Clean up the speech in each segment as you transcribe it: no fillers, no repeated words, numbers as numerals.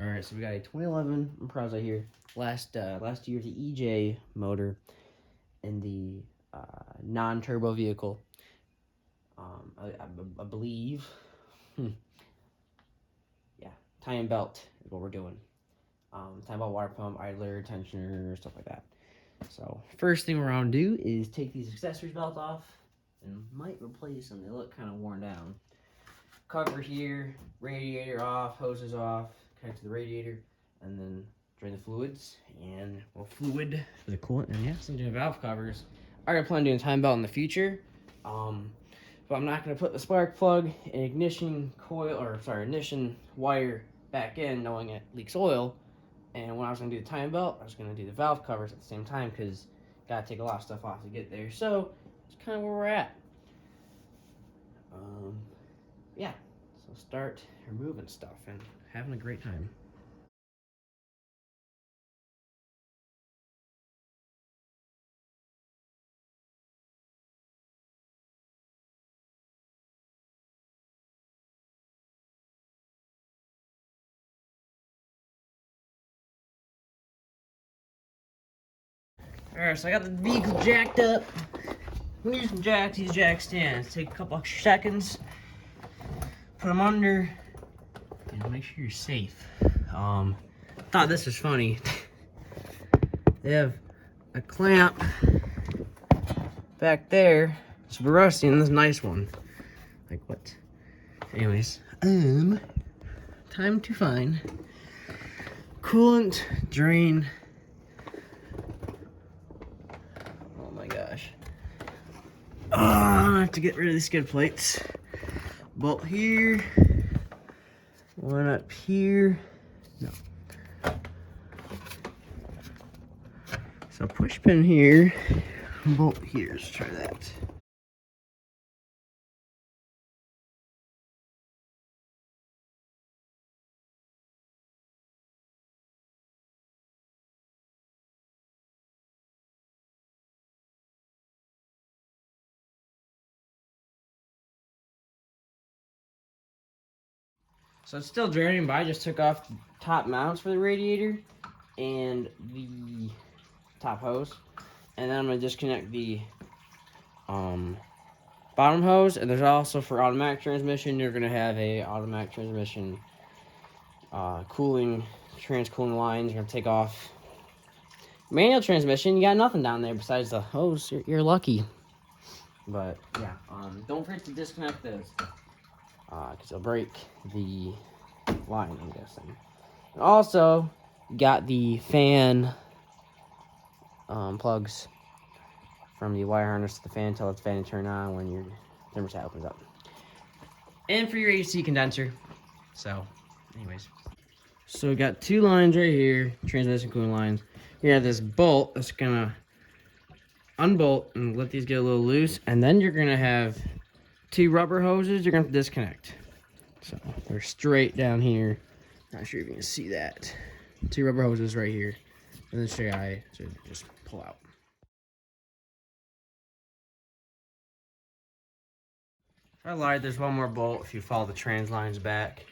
All right, so we got a 2011 Impreza here. Last year, the EJ motor in the non-turbo vehicle. I believe. Yeah, tie and belt is what we're doing. Tie and belt, water pump, idler, tensioner, stuff like that. So first thing we're gonna do is take these accessories belts off and might replace them. They look kind of worn down. Cover here, radiator off, hoses off, connect to the radiator, and then drain the fluids and fluid for the coolant. And yeah, some doing valve covers. I already plan on doing time belt in the future, but I'm not gonna put the spark plug and ignition wire back in, knowing it leaks oil. And when I was gonna do the time belt, I was gonna do the valve covers at the same time because gotta take a lot of stuff off to get there. So it's kind of where we're at. Yeah, so start removing stuff and having a great time. Alright, so I got the vehicle jacked up. I'm gonna use some jacks, these jack stands. Take a couple extra seconds, put them under, and make sure you're safe. Thought this was funny. They have a clamp back there. It's rusty and this nice one. Like what? Anyways, time to find coolant drain. Oh my gosh. I have to get rid of these skid plates. Bolt here. One up here. No. So push pin here. Bolt here. Let's try that. So it's still draining, but I just took off top mounts for the radiator and the top hose. And then I'm going to disconnect the bottom hose. And there's also, for automatic transmission, you're going to have a automatic transmission transcooling lines. You're going to take off manual transmission. You got nothing down there besides the hose. You're lucky. But yeah, don't forget to disconnect those. Because it'll break the line, I'm guessing. And also, got the fan plugs from the wire harness to the fan until it's fan to turn on when your thermostat opens up. And for your AC condenser. So, anyways. So we got two lines right here, transmission cooling lines. You have this bolt that's gonna unbolt and let these get a little loose, and then you're gonna have two rubber hoses you're going to disconnect. So they're straight down here. Not sure if you can see that. Two rubber hoses right here. And this guy should just pull out. I lied, there's one more bolt if you follow the trans lines back.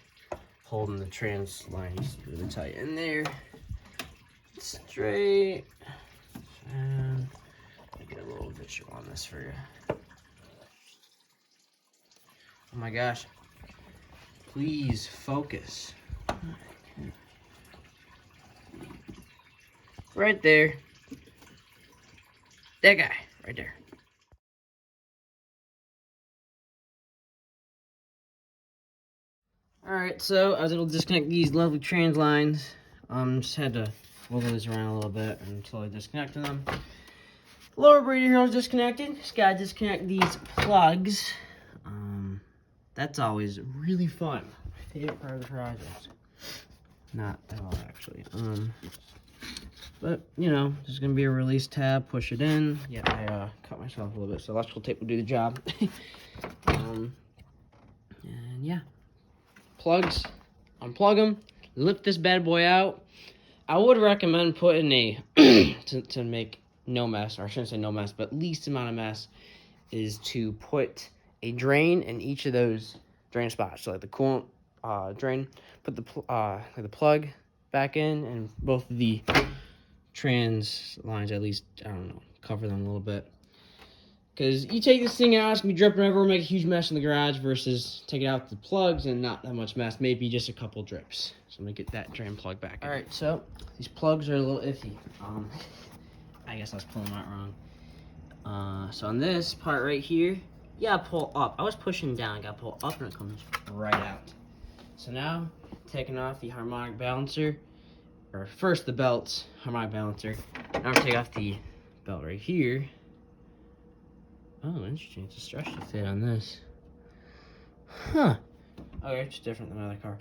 Holding the trans lines really tight in there. Straight. And I'll get a little visual on this for you. Oh my gosh. Please focus. Right there. That guy, right there. Alright, so I was able to disconnect these lovely trans lines. Just had to wiggle this around a little bit and slowly disconnecting them. Lower breather hose disconnected. Just gotta disconnect these plugs. That's always really fun. My favorite part of the project. Not at all, actually. But, you know, there's gonna be a release tab. Push it in. Yeah, I cut myself a little bit, so electrical tape will do the job. And yeah. Plugs. Unplug them. Lift this bad boy out. I would recommend putting a, to make no mess, or I shouldn't say no mess, but least amount of mess, is to put a drain in each of those drain spots. So like the coolant drain. Put the plug back in, and both of the trans lines, at least, I don't know, cover them a little bit. Because you take this thing out, it's going to be dripping everywhere, make a huge mess in the garage, versus take it out the plugs and not that much mess, maybe just a couple drips. So I'm going to get that drain plug back in. Alright, so these plugs are a little iffy. I guess I was pulling that wrong. So on this part right here, you gotta pull up. I was pushing down, I gotta pull up and it comes right out. So now, taking off the harmonic balancer, or first the belts, harmonic balancer. Now I'm gonna take off the belt right here. Oh, interesting. It's a stretch to fit on this. Huh. Okay, it's different than my other car.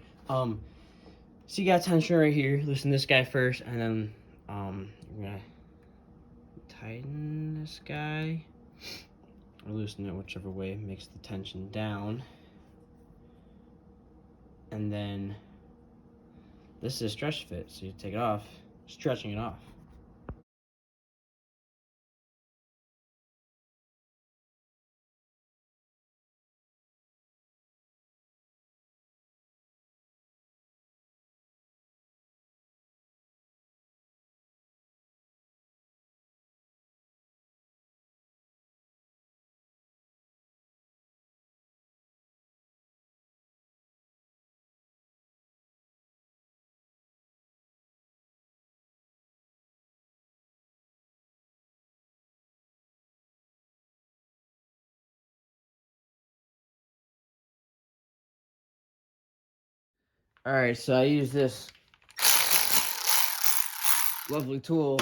So you got tension right here. Loosen this guy first, and then you're gonna tighten this guy, or loosen it, whichever way makes the tension down. And then this is a stretch fit, so you take it off, stretching it off. Alright, so I use this lovely tool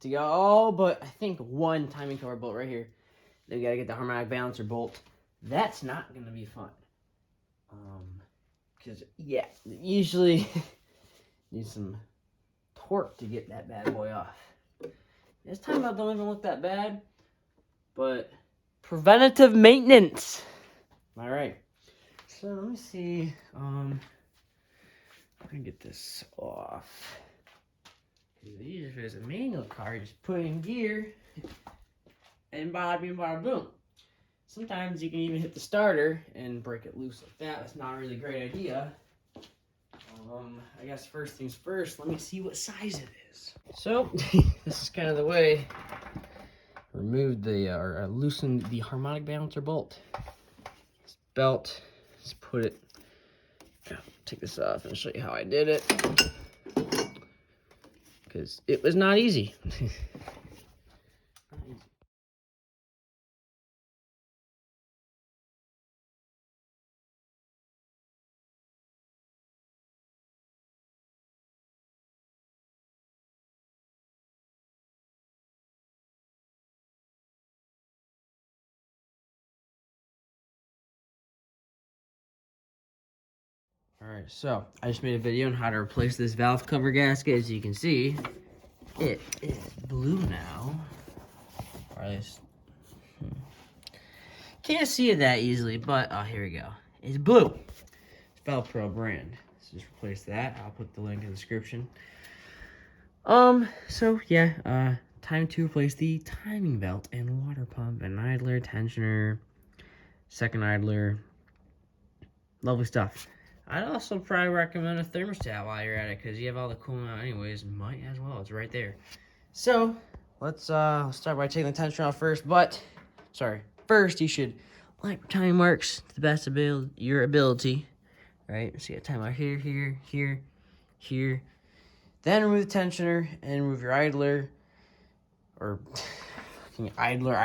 to go all but I think one timing cover bolt right here. Then you gotta get the harmonic balancer bolt. That's not gonna be fun. Cause yeah, usually need some torque to get that bad boy off. This time I don't even look that bad, but preventative maintenance. Am I right? So let me see. I'm gonna get this off. Usually if it's a manual car, you just put it in gear and bada bing bada boom. Sometimes you can even hit the starter and break it loose like that. That's not a really great idea. I guess first things first, let me see what size it is. So, this is kind of the way. Remove the, or loosen the harmonic balancer bolt. This belt, just put it, take this off and show you how I did it. Because it was not easy. Alright, so I just made a video on how to replace this valve cover gasket. As you can see, it is blue now. Or at least, can't see it that easily, but oh, here we go. It's blue. It's Velcro brand. So just replace that. I'll put the link in the description. So yeah, time to replace the timing belt and water pump and idler, tensioner, second idler. Lovely stuff. I'd also probably recommend a thermostat while you're at it, because you have all the cooling out anyways. Might as well. It's right there. So let's start by taking the tensioner off first. But first you should line your timing marks to the best of your ability. Right? So you got time out here, here, here, here. Then remove the tensioner and remove your idler, or idler,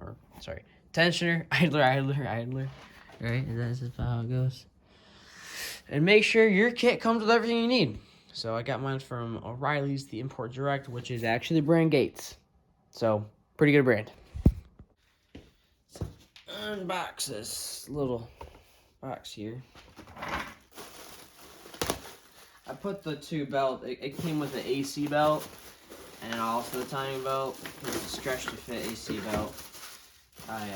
or sorry, tensioner, idler. Right? That's how it goes. And make sure your kit comes with everything you need. So I got mine from O'Reilly's, the Import Direct, which is actually the brand Gates. So, pretty good brand. So, unbox this little box here. I put the two belt, it came with the AC belt and also the timing belt. It's a stretch to fit AC belt. I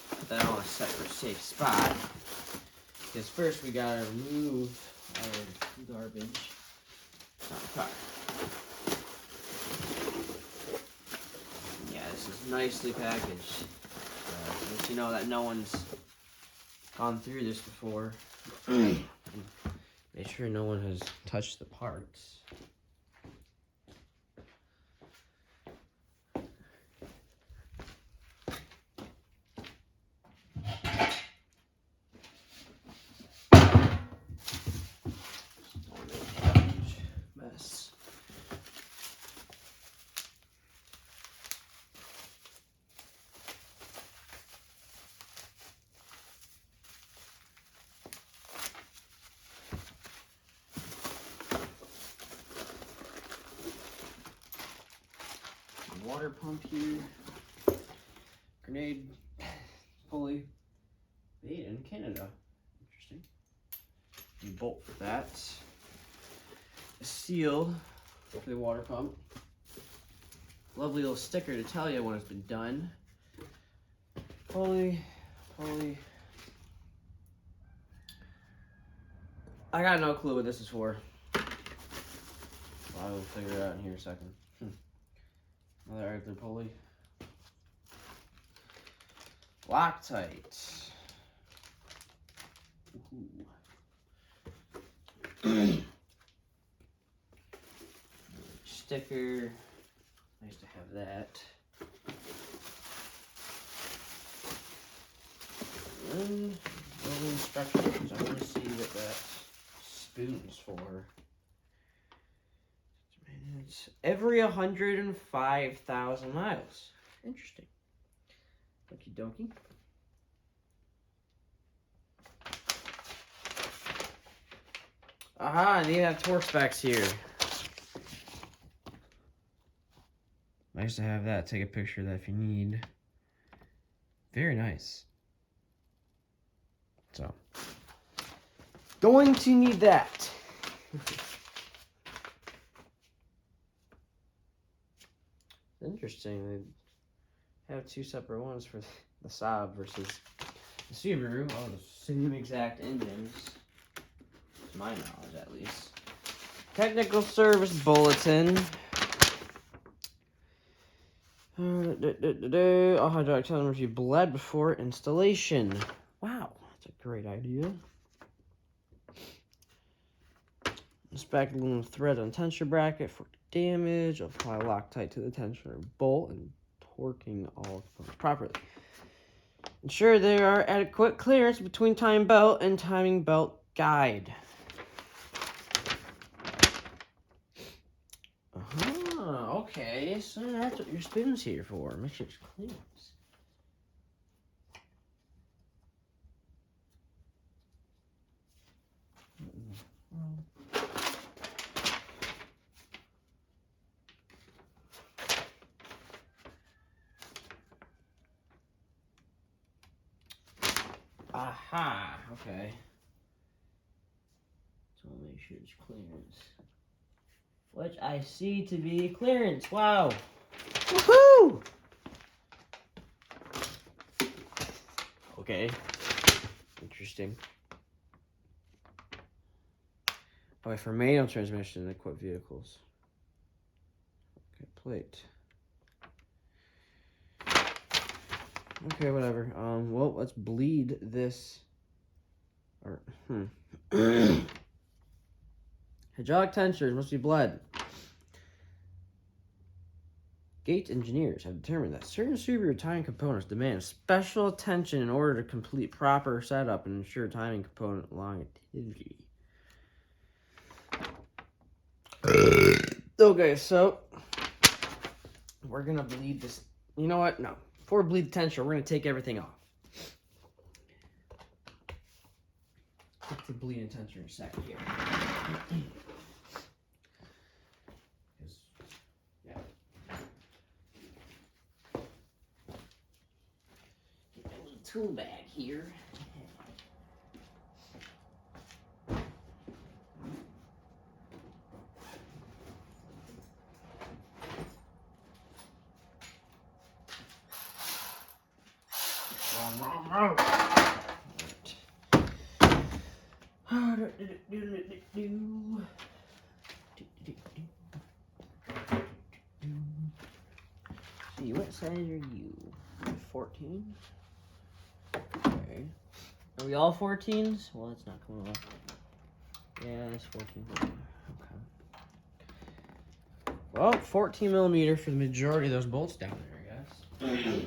put that on a separate safe spot. Because first we gotta remove our garbage. Yeah, this is nicely packaged. Let you know that no one's gone through this before. Make sure no one has touched the parts. Mess. Water pump here. Grenade pulley. Made in Canada. Interesting. You bolt for that. A seal for the water pump. Lovely little sticker to tell you when it's been done. Pulley. I got no clue what this is for. I will figure it out in here in a second. Another Arthur pulley. Loctite. Sticker. Nice to have that. And little instructions. I want to see what that spoon's for. It's every 105,000 miles. Interesting. Okie dokie. Aha, and they have torque specs here. Nice to have that. Take a picture of that if you need. Very nice. So, going to need that. Interesting. They have two separate ones for the Saab versus the Subaru. Oh, the same exact engines. To my knowledge, at least. Technical service bulletin. All hydraulic cylinders be bled before installation. Wow, that's a great idea. Inspect aluminum thread on tensioner bracket for damage. Apply Loctite to the tensioner bolt and torquing all components properly. Ensure there are adequate clearance between timing belt and timing belt guide. Okay, so that's what your spoon's here for. Make sure it's clearance. Aha, okay. So make sure it's clearance. Which I see to be clearance. Wow. Woohoo! Okay. Interesting. Oh, for manual transmission and equipped vehicles. Okay, plate. Okay, whatever. Well, let's bleed this. Or, Hydraulic tensioners must be bled. Gate engineers have determined that certain Subaru timing components demand special attention in order to complete proper setup and ensure timing component longevity. Okay, so we're gonna bleed this. You know what? No. Before we bleed the tensioner, we're gonna take everything off. Get to bleed the tensioner in a second here. Yeah. Get that little tool bag here. See, what size are you? 14? Okay. Are we all 14s? Well, that's not coming off. Yeah, that's 14. Okay. Well, 14 millimeter for the majority of those bolts down there, I guess.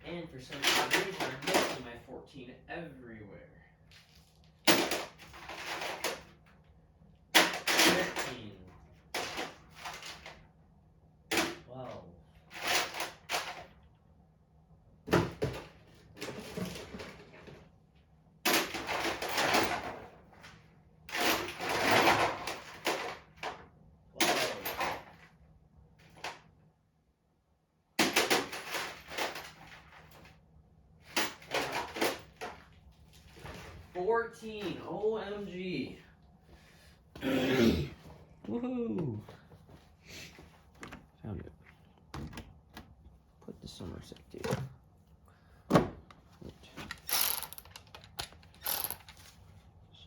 And for some reason, I'm missing my 14 everywhere. 13. 12. OMG. Woohoo. Found it. Put the Somerset dude.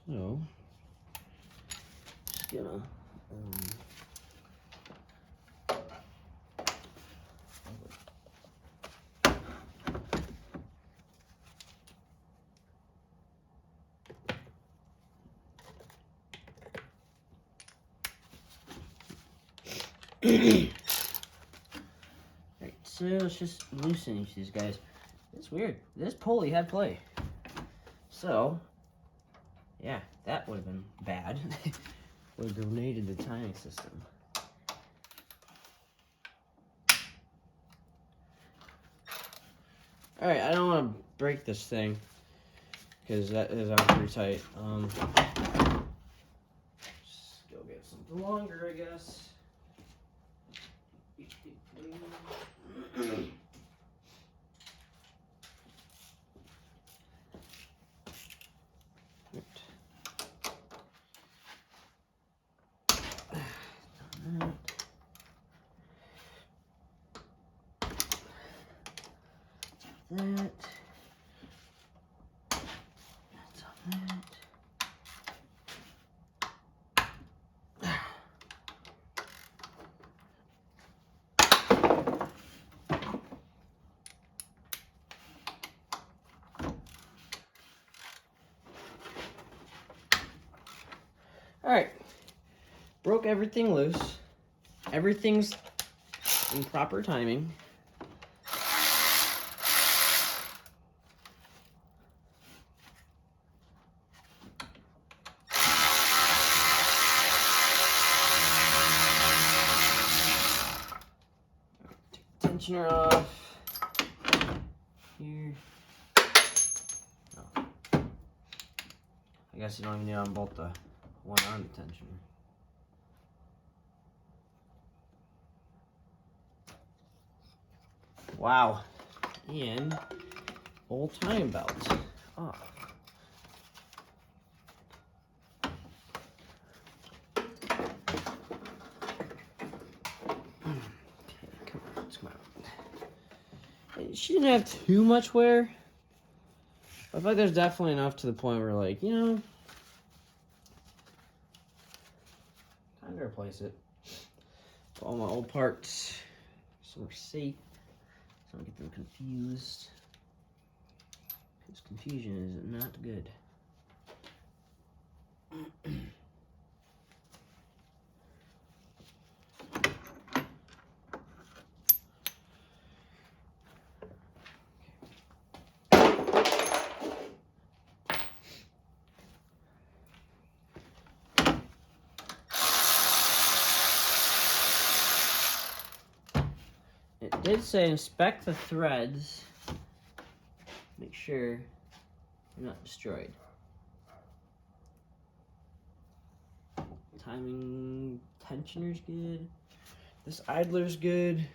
So, just gonna Alright, so let's just loosen each of these guys. It's weird. This pulley had play. So, yeah, that would have been bad. Would have grenaded the timing system. Alright, I don't want to break this thing because that is on pretty tight. Just go get something longer, I guess. That. That's on that. All right, broke everything loose. Everything's in proper timing. Tensioner off here. Oh. I guess you don't even need to unbolt the one on the tensioner. Wow. And old time belt. Oh. She didn't have too much wear. I feel like there's definitely enough to the point where, like, you know, time to replace it. Put all my old parts so we're safe. So I don't get them confused. Because confusion is not good. It did say inspect the threads. Make sure they're not destroyed. Timing tensioner's good. This idler's good.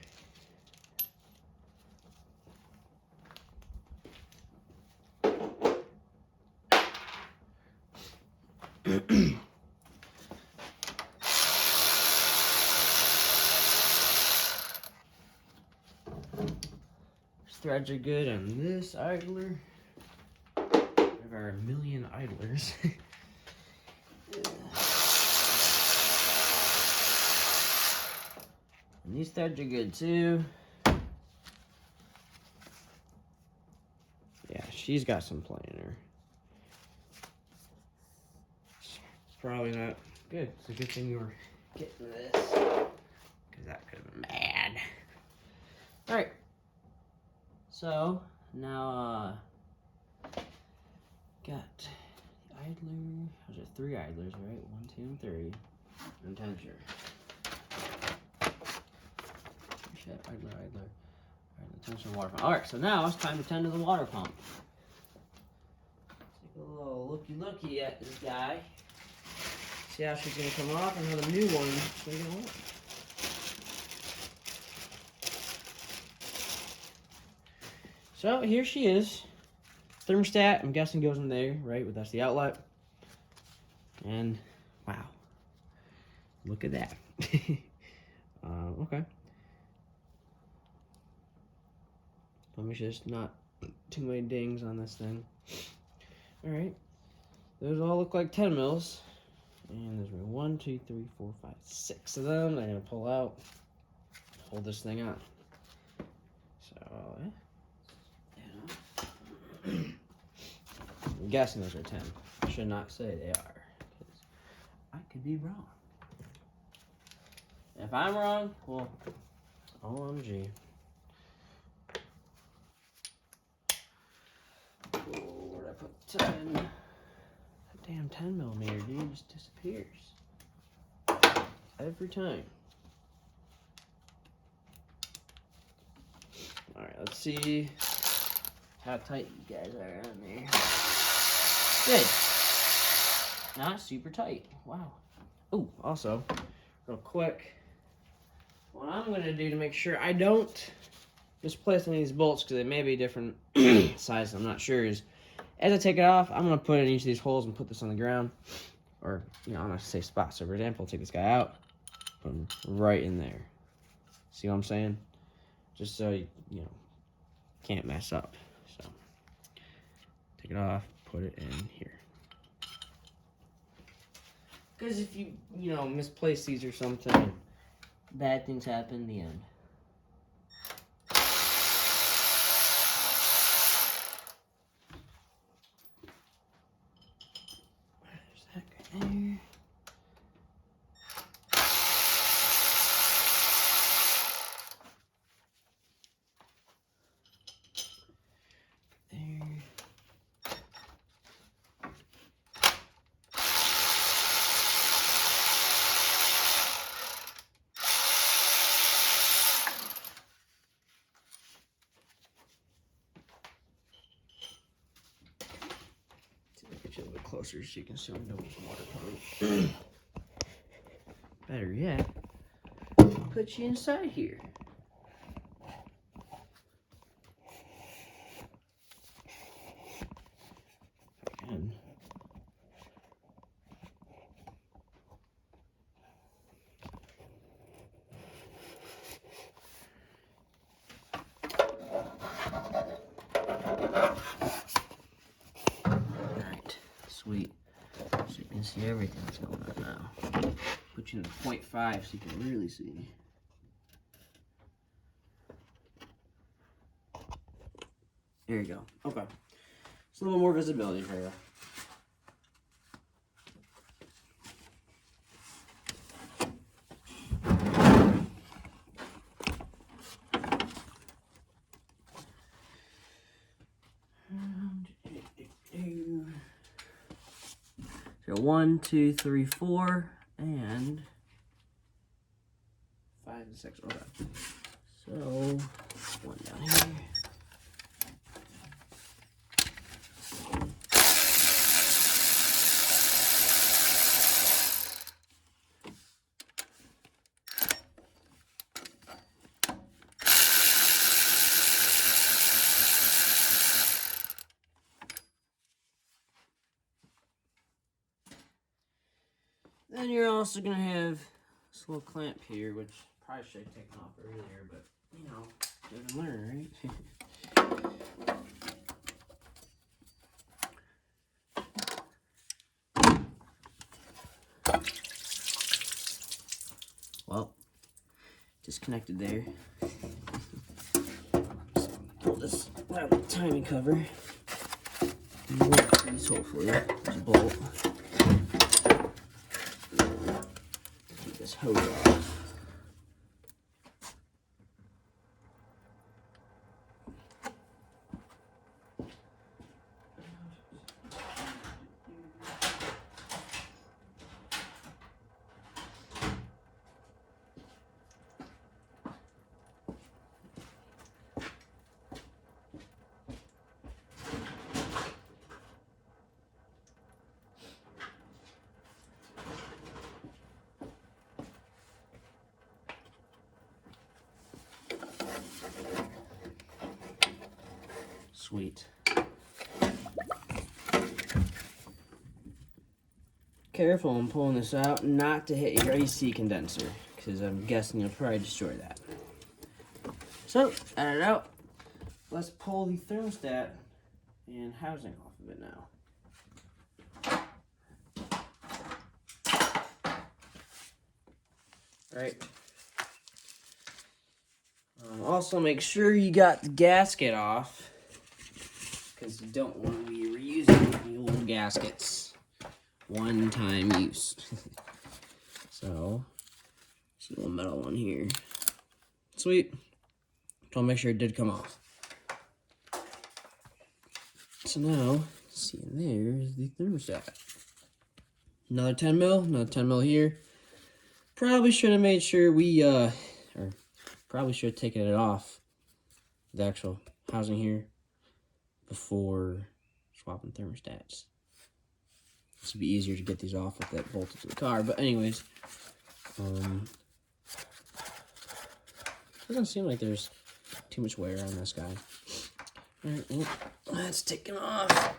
Threads are good on this idler. There are a million idlers. And these threads are good too. Yeah, she's got some play in her. Probably not good. It's a good thing you were getting this, because that could have been bad. All right. So now, got idler. There's 3 idlers, right? 1, 2, and 3. And tensioner. Idler. Alright, the tensioner water pump. Alright, so now it's time to tend to the water pump. Take a little looky at this guy. See how she's gonna come off and how the new one's gonna go on. So here she is. Thermostat, I'm guessing goes in there, right? But that's the outlet. And wow. Look at that. Okay. Let me just not too many dings on this thing. Alright. Those all look like 10 mils. And there's 1, 2, 3, 4, 5, 6 of them. I'm gonna pull out, hold this thing on. So, yeah. I'm guessing those are 10. I should not say they are, because I could be wrong. If I'm wrong, well, OMG. Oh, where'd I put 10? That damn 10 millimeter, dude, just disappears. Every time. Alright, let's see how tight you guys are on there. Good. Not super tight. Wow. Oh, also, real quick, what I'm going to do to make sure I don't misplace any of these bolts, because they may be different sizes, I'm not sure, is as I take it off, I'm going to put it in each of these holes and put this on the ground, or, you know, on a safe spot. So, for example, take this guy out, put him right in there. See what I'm saying? Just so you know, can't mess up. So, take it off, put it in here. Because if you misplace these or something, bad things happen in the end. There's that guy there. Get you a little bit closer so you can see the water pump. Better yet, put you inside here. Again. Sweet. So you can see everything that's going on now. Put you in the 0.5 so you can really see. There you go. Okay. It's a little more visibility for you. So 1, 2, 3, 4, and 5 and 6. Okay. So 1 down here. Then you're also going to have this little clamp here, which probably should have taken off earlier, but, you know, live and learn, right? Well, connected there. Pull this out of the timing cover. And work these, hopefully. There's a bolt. Keep this hose off. Sweet. Careful when pulling this out not to hit your AC condenser, because I'm guessing you'll probably destroy that. So, add it out. Let's pull the thermostat and housing off of it now. Alright. Also, make sure you got the gasket off, because you don't want to be reusing the old gaskets. One-time use. So, there's a little metal one here. Sweet. So I'll make sure it did come off. So now, see in there is the thermostat. Another 10 mil, another 10 mil here. Probably should have made sure we, or probably should have taken it off, the actual housing here, before swapping thermostats. This would be easier to get these off with that bolted to the car. But anyways, doesn't seem like there's too much wear on this guy. All right, well, let's take him off.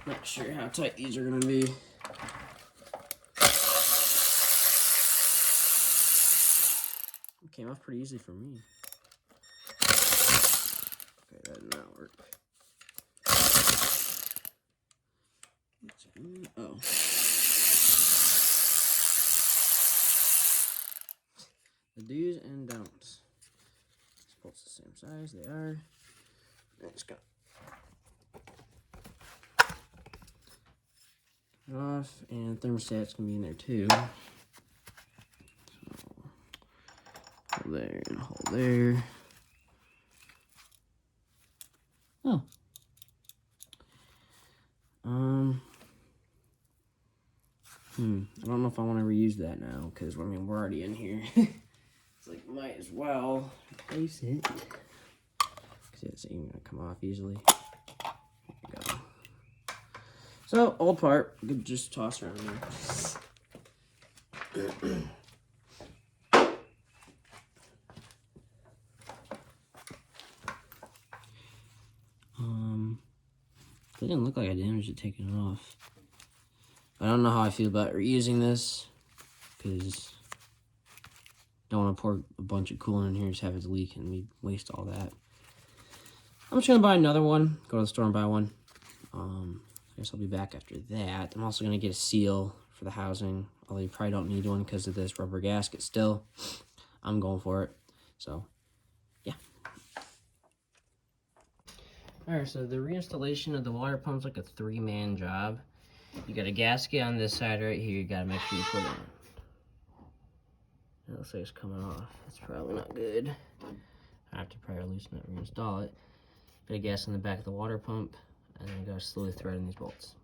Not sure how tight these are gonna be. It came off pretty easy for me. Okay, that did not work. Oh. The do's and don'ts. These bolts the same size, they are. Let's go. Off, and thermostat's gonna be in there too. So, hold there and hold there. Oh. I don't know if I want to reuse that now, because, I mean, we're already in here. It's like, might as well replace it. Because it's even going to come off easily. There we go. So, old part. We could just toss around there. It didn't look like I damaged it taking it off. I don't know how I feel about reusing this, because don't want to pour a bunch of coolant in here, just have it leak and we waste all that. I'm just going to buy another one, go to the store and buy one. I guess I'll be back after that. I'm also going to get a seal for the housing, although you probably don't need one because of this rubber gasket still. I'm going for it, so yeah. Alright, so the reinstallation of the water pump's like a 3-man job. You got a gasket on this side right here, you gotta make sure you put it in. It looks like it's coming off. That's probably not good. I have to probably loosen it and reinstall it. Put a gas in the back of the water pump, and then you gotta slowly thread in these bolts.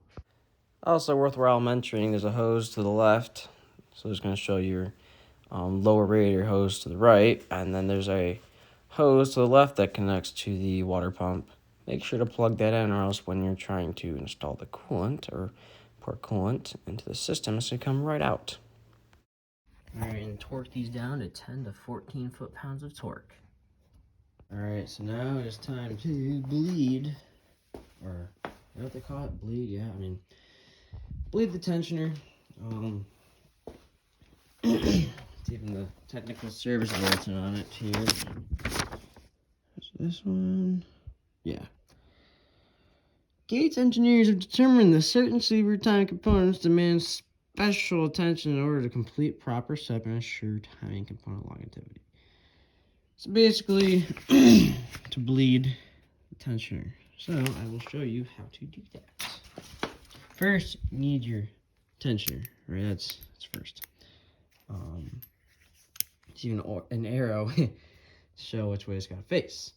Also worthwhile mentioning, there's a hose to the left, so it's gonna show your lower radiator hose to the right, and then there's a hose to the left that connects to the water pump. Make sure to plug that in, or else when you're trying to install the coolant or pour coolant into the system, it's going to come right out. Alright, and torque these down to 10 to 14 foot-pounds of torque. Alright, so now it's time to bleed, or you know what they call it? Bleed, yeah, I mean, bleed the tensioner. It's even the technical service bulletin on it here. There's this one. Yeah. Gates engineers have determined that certain super time components demand special attention in order to complete proper setup and ensure timing component longevity. So basically, to bleed the tensioner. So I will show you how to do that. First, you need your tensioner, right? That's first. It's even an arrow to show which way it's got to face.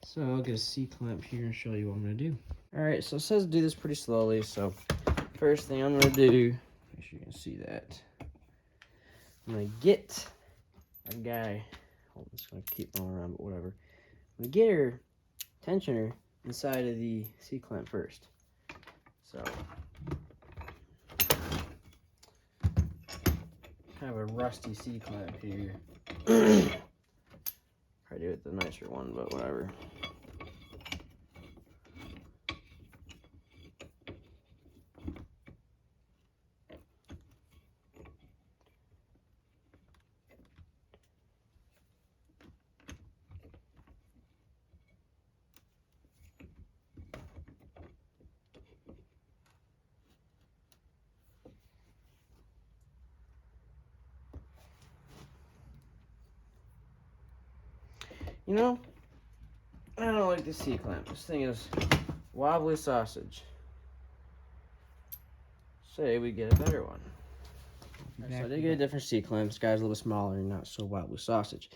So I'll get a C-clamp here and show you what I'm going to do. Alright, so it says do this pretty slowly, so first thing I'm going to do, make sure you can see that, I'm going to get a guy, I'm just going to keep going around, but whatever. I'm going to get her tensioner inside of the C-clamp first. So, kind of a rusty C-clamp here. Try to do it the nicer one, but whatever. You know, I don't like the C-clamp. This thing is wobbly sausage. Say we get a better one. Right, so I did get a different C-clamp. This guy's a little smaller and not so wobbly sausage.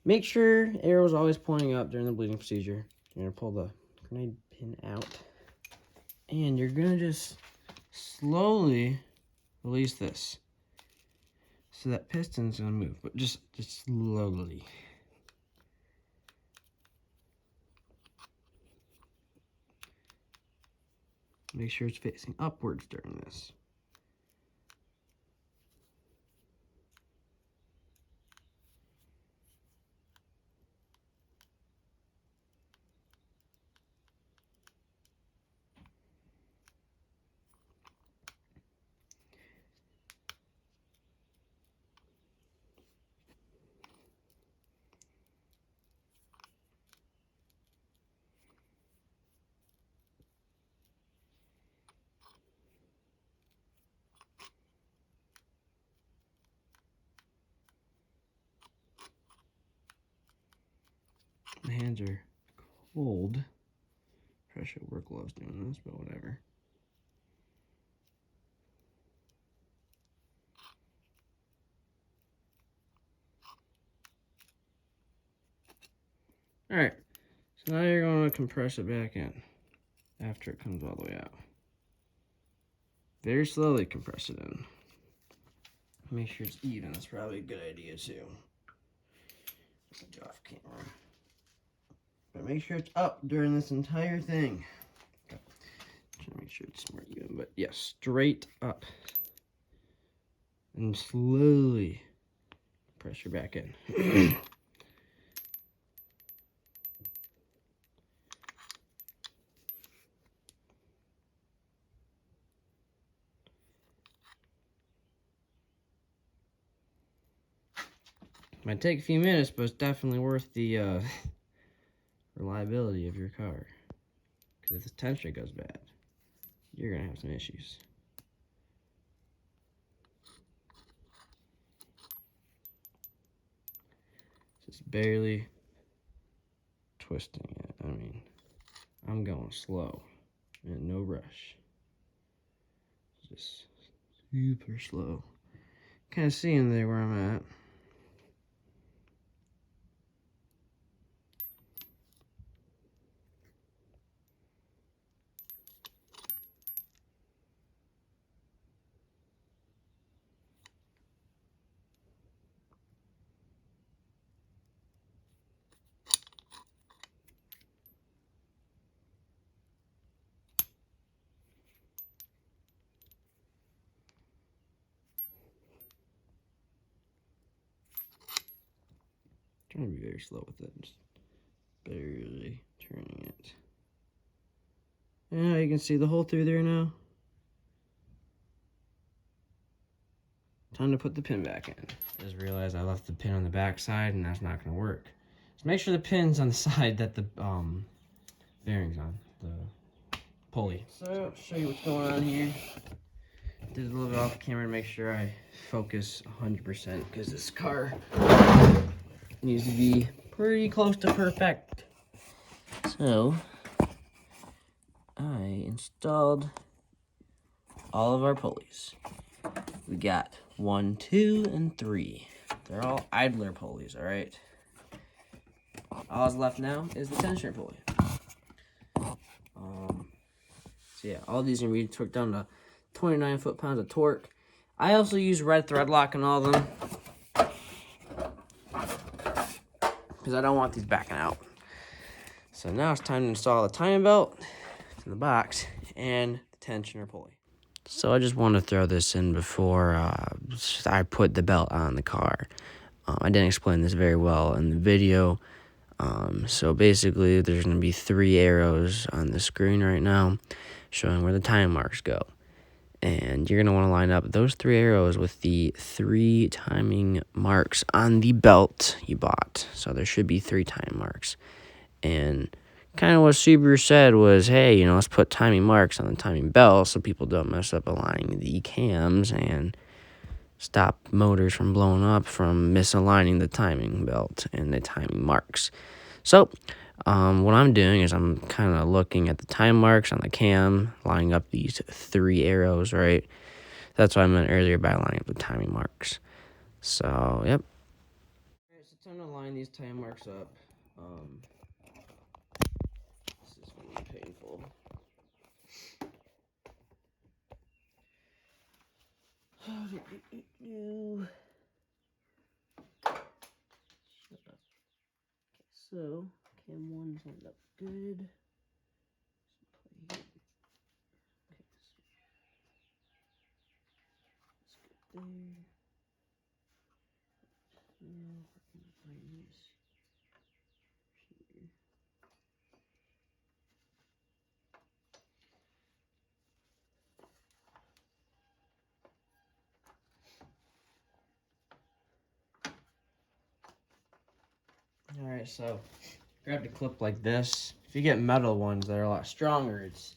Make sure arrow's always pointing up during the bleeding procedure. You're going to pull the grenade pin out. And you're going to just slowly release this. So that piston's going to move, but just slowly. Make sure it's facing upwards during this. My hands are cold. Probably should wear gloves doing this, but whatever. Alright, so now you're going to compress it back in after it comes all the way out. Very slowly compress it in. Make sure it's even. That's probably a good idea too. Let's do off camera. But make sure it's up during this entire thing. Okay. Trying to make sure it's more even, but yes, straight up. And slowly pressure back in. Might take a few minutes, but it's definitely worth the reliability of your car. Because if the tension goes bad, you're going to have some issues. Just barely twisting it. I mean, I'm going slow and no rush. Just super slow. Kind of seeing there where I'm at. Trying to be very slow with it, just barely turning it. And you can see the hole through there now. Time to put the pin back in. Just realized I left the pin on the back side and that's not going to work. So make sure the pin's on the side that the bearing's on, the pulley. So I'll show you what's going on here. Did a little bit off camera to make sure I focus 100% because this car needs to be pretty close to perfect. So, I installed all of our pulleys. We got 1, 2, and 3. They're all idler pulleys, all right? All that's left now is the tensioner pulley. So yeah, all these are gonna be torqued down to 29 foot-pounds of torque. I also use red thread lock in all of them because I don't want these backing out. So now it's time to install the timing belt to the box and the tensioner pulley. So I just want to throw this in before I put the belt on the car. I didn't explain this very well in the video. So basically, there's going to be 3 arrows on the screen right now showing where the time marks go. And you're going to want to line up those 3 arrows with the 3 timing marks on the belt you bought. So there should be 3 time marks. And kind of what Subaru said was, hey, you know, let's put timing marks on the timing belt so people don't mess up aligning the cams and stop motors from blowing up from misaligning the timing belt and the timing marks. So what I'm doing is I'm kind of looking at the time marks on the cam, lining up these 3 arrows, right? That's what I meant earlier by lining up the timing marks. So, yep. All right, so it's time to line these time marks up. This is going to be painful. So, cam 1's lined up good. Okay, so let's go there. Now, we're going to find these here. Alright, so grab the clip like this. If you get metal ones that are a lot stronger, it's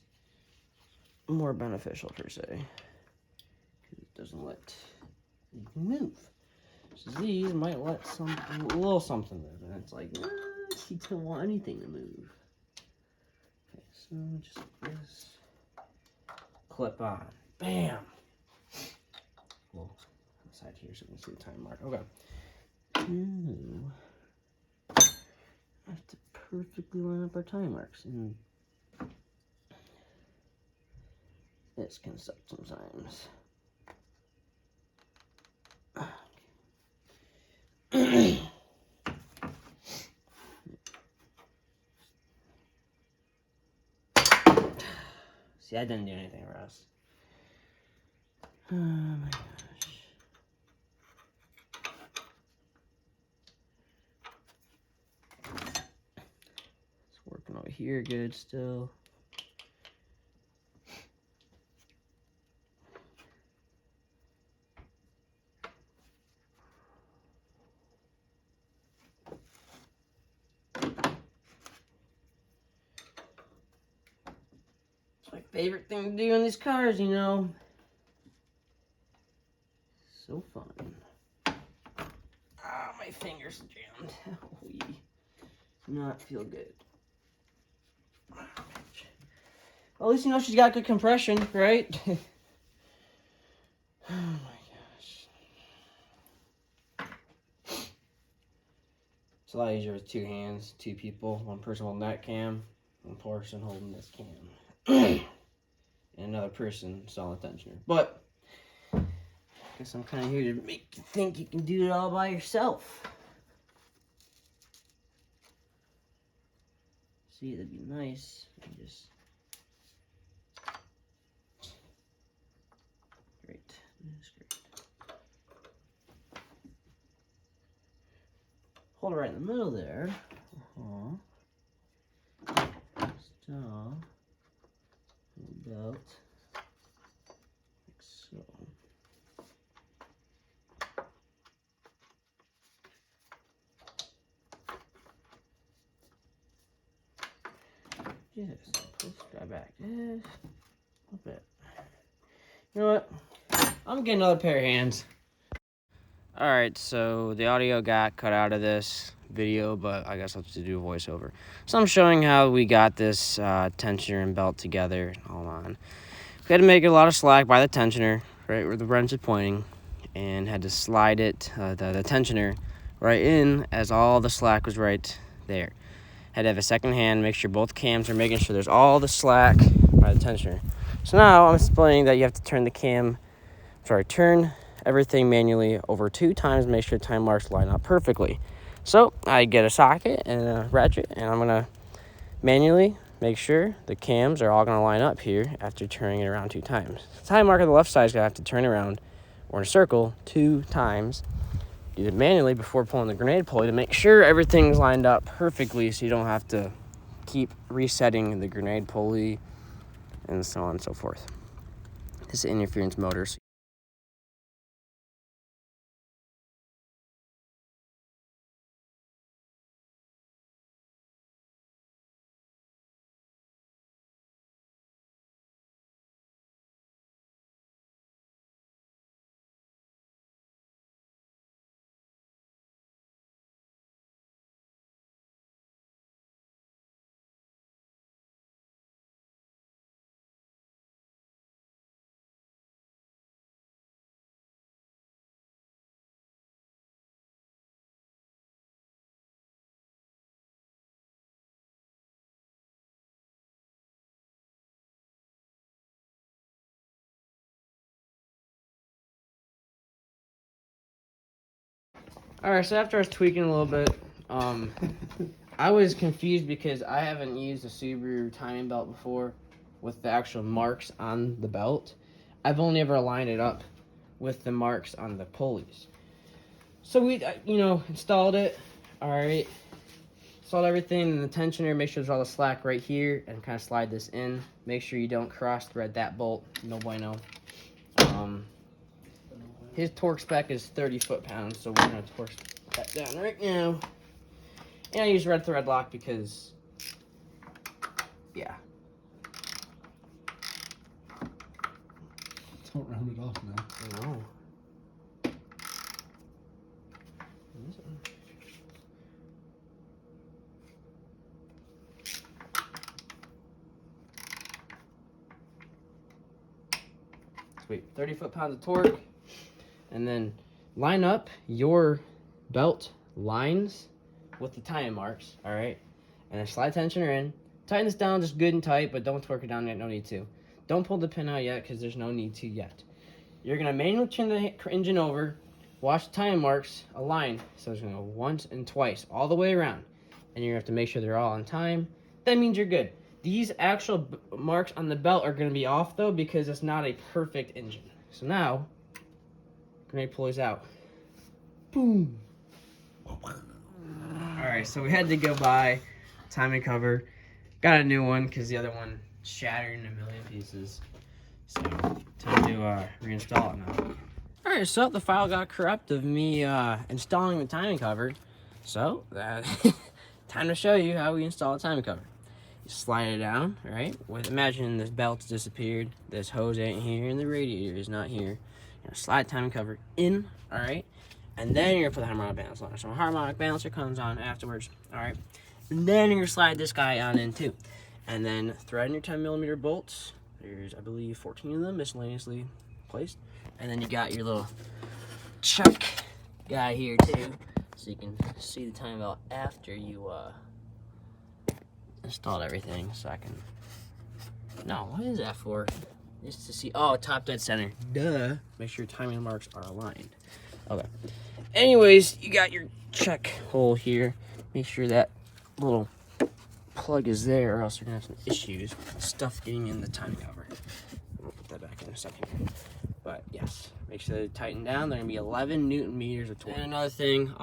more beneficial per se. Because it doesn't let you move. So these might let a little something move. And it's like, you don't want anything to move. Okay, so just like this. Clip on. Bam! Well, on the side here so you can see the time mark. Okay. Now, I have to perfectly line up our time marks. And this can suck sometimes. See, I didn't do anything, Russ. Oh my gosh. It's working over here good still. It's my favorite thing to do in these cars, you know. So fun. Ah, my fingers jammed. We do not feel good. Well, at least you know she's got good compression, right? Oh my gosh. It's a lot easier with 2 hands, 2 people, 1 person holding that cam, 1 person holding this cam. And another person installing the tensioner. But I guess I'm kind of here to make you think you can do it all by yourself. See, that'd be nice. Just great. That's great. Hold it right in the middle there. Stop. Belt. Like so. Just push that back just a bit. You know what? I'm getting another pair of hands. Alright, so the audio got cut out of this video, but I guess I'll have to do a voiceover. So I'm showing how we got this tensioner and belt together. Hold on. We had to make a lot of slack by the tensioner, right where the wrench is pointing, and had to slide it, the tensioner, right in as all the slack was right there. Had to have a second hand, make sure both cams are making sure there's all the slack by the tensioner. So now I'm explaining that you have to turn everything manually over 2 times, make sure time marks line up perfectly. So I get a socket and a ratchet, and I'm gonna manually make sure the cams are all gonna line up here after turning it around 2 times. The time mark on the left side is gonna have to turn around or in a circle 2 times. Do it manually before pulling the grenade pulley to make sure everything's lined up perfectly, so you don't have to keep resetting the grenade pulley and so on and so forth. This is interference motor. Alright, so after I was tweaking a little bit, I was confused because I haven't used a Subaru timing belt before with the actual marks on the belt. I've only ever lined it up with the marks on the pulleys. So we, installed it. Alright, installed everything in the tensioner, make sure there's all the slack right here, and kind of slide this in. Make sure you don't cross thread that bolt, no bueno. His torque spec is 30 foot-pounds, so we're going to torque that down right now. And I use red thread lock because, yeah. Don't round it off now. I know. Sweet. 30 foot-pounds of torque. And then line up your belt lines with the timing marks, all right? And then slide tensioner in. Tighten this down just good and tight, but don't torque it down yet, no need to. Don't pull the pin out yet because there's no need to yet. You're going to manually turn the engine over, watch the timing marks align. So it's going to go once and twice, all the way around. And you're going to have to make sure they're all on time. That means you're good. These actual marks on the belt are going to be off, though, because it's not a perfect engine. So now, grenade pulley's out. Boom. Alright, so we had to go buy timing cover. Got a new one because the other one shattered in a million pieces. So, time to reinstall it now. Alright, so the file got corrupt of me installing the timing cover. So, time to show you how we install a timing cover. You slide it down, right? Imagine this belt's disappeared, this hose ain't here, and the radiator is not here. You're gonna slide timing cover in, alright? And then you're gonna put the harmonic balancer on. So a harmonic balancer comes on afterwards, alright? And then you're gonna slide this guy on in too. And then thread in your 10mm bolts. There's, I believe, 14 of them miscellaneously placed. And then you got your little chuck guy here too. So you can see the timing belt after you installed everything. So I can, no, what is that for? Just to see, oh, top dead center. Duh. Make sure your timing marks are aligned. Okay. Anyways, you got your check hole here. Make sure that little plug is there, or else you're gonna have some issues with stuff getting in the timing cover. We'll put that back in a second. But yes, make sure they're tightened down. They're gonna be 11 Newton meters of torque. And another thing,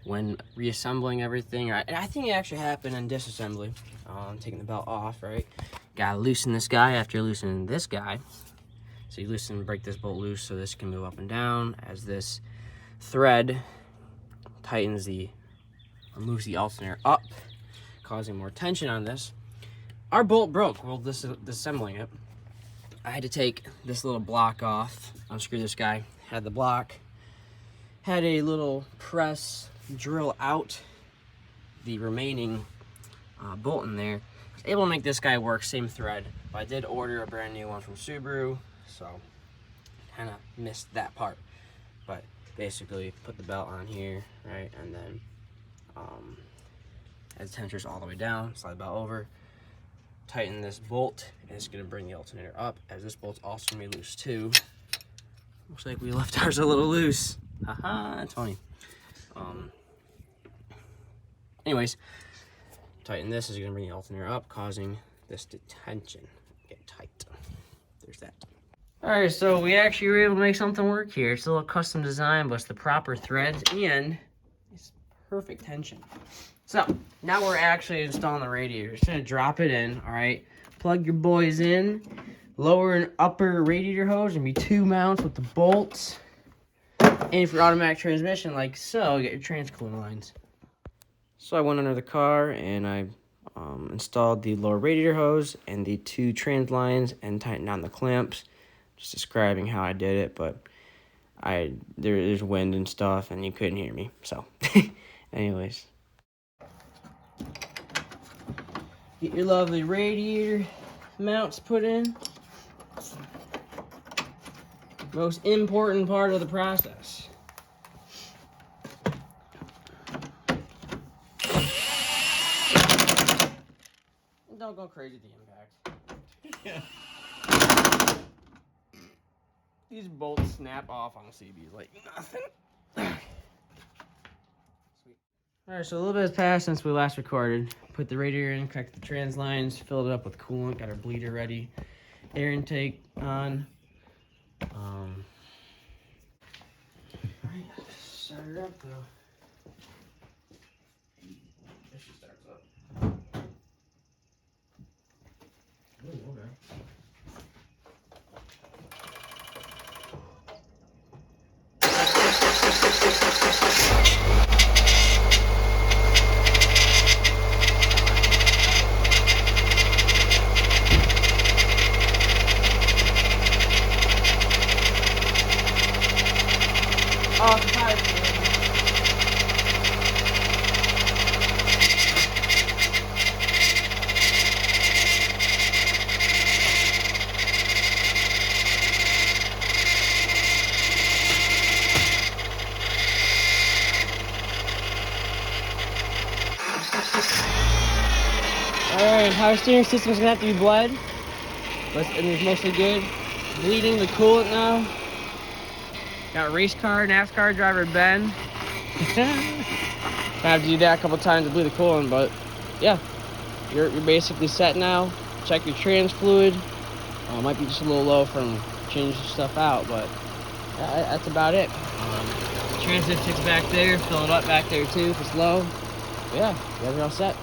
when reassembling everything, I think it actually happened in disassembly. Taking the belt off, right? Gotta loosen this guy after loosening this guy. So you loosen and break this bolt loose so this can move up and down as this thread tightens or moves the alternator up, causing more tension on this. Our bolt broke while disassembling it. I had to take this little block off, unscrew this guy, had the block, had a little press drill out the remaining bolt in there. I was able to make this guy work, same thread, but I did order a brand new one from Subaru, so kind of missed that part. But basically put the belt on here, right, and then as the tensioner's all the way down, slide the belt over, tighten this bolt, and it's going to bring the alternator up, as this bolt's also going to be loose too. Looks like we left ours a little loose. Haha, that's funny. Anyways, tighten this is going to bring the alternator up, causing this detention to get tight. There's that. Alright, so we actually were able to make something work here. It's a little custom design, but it's the proper threads and it's perfect tension. So, now we're actually installing the radiator. Just gonna drop it in, alright? Plug your boys in. Lower and upper radiator hose, and be 2 mounts with the bolts. And for automatic transmission, like so, you get your trans-cooler lines. So I went under the car and I installed the lower radiator hose and the 2 trans lines and tightened down the clamps. Just describing how I did it, but there's wind and stuff and you couldn't hear me. So, anyways. Get your lovely radiator mounts put in. Most important part of the process. Don't go crazy at the impact. Yeah. These bolts snap off on CBs like nothing. Sweet. Alright, so a little bit has passed since we last recorded. Put the radiator in, connected the trans lines, filled it up with coolant, got our bleeder ready. Air intake on. Alright, start her up though. There she starts up. Oh, okay. Oh, it's tired. Alright, power steering system's gonna have to be bled. And it's mostly good. Bleeding the coolant now. Got race car, NASCAR driver Ben. Have to do that a couple times to bleed the coolant, but yeah, you're basically set now. Check your trans fluid. Might be just a little low from changing stuff out, but that's about it. Transmit sticks back there, fill it up back there too if it's low. But yeah, you guys are all set.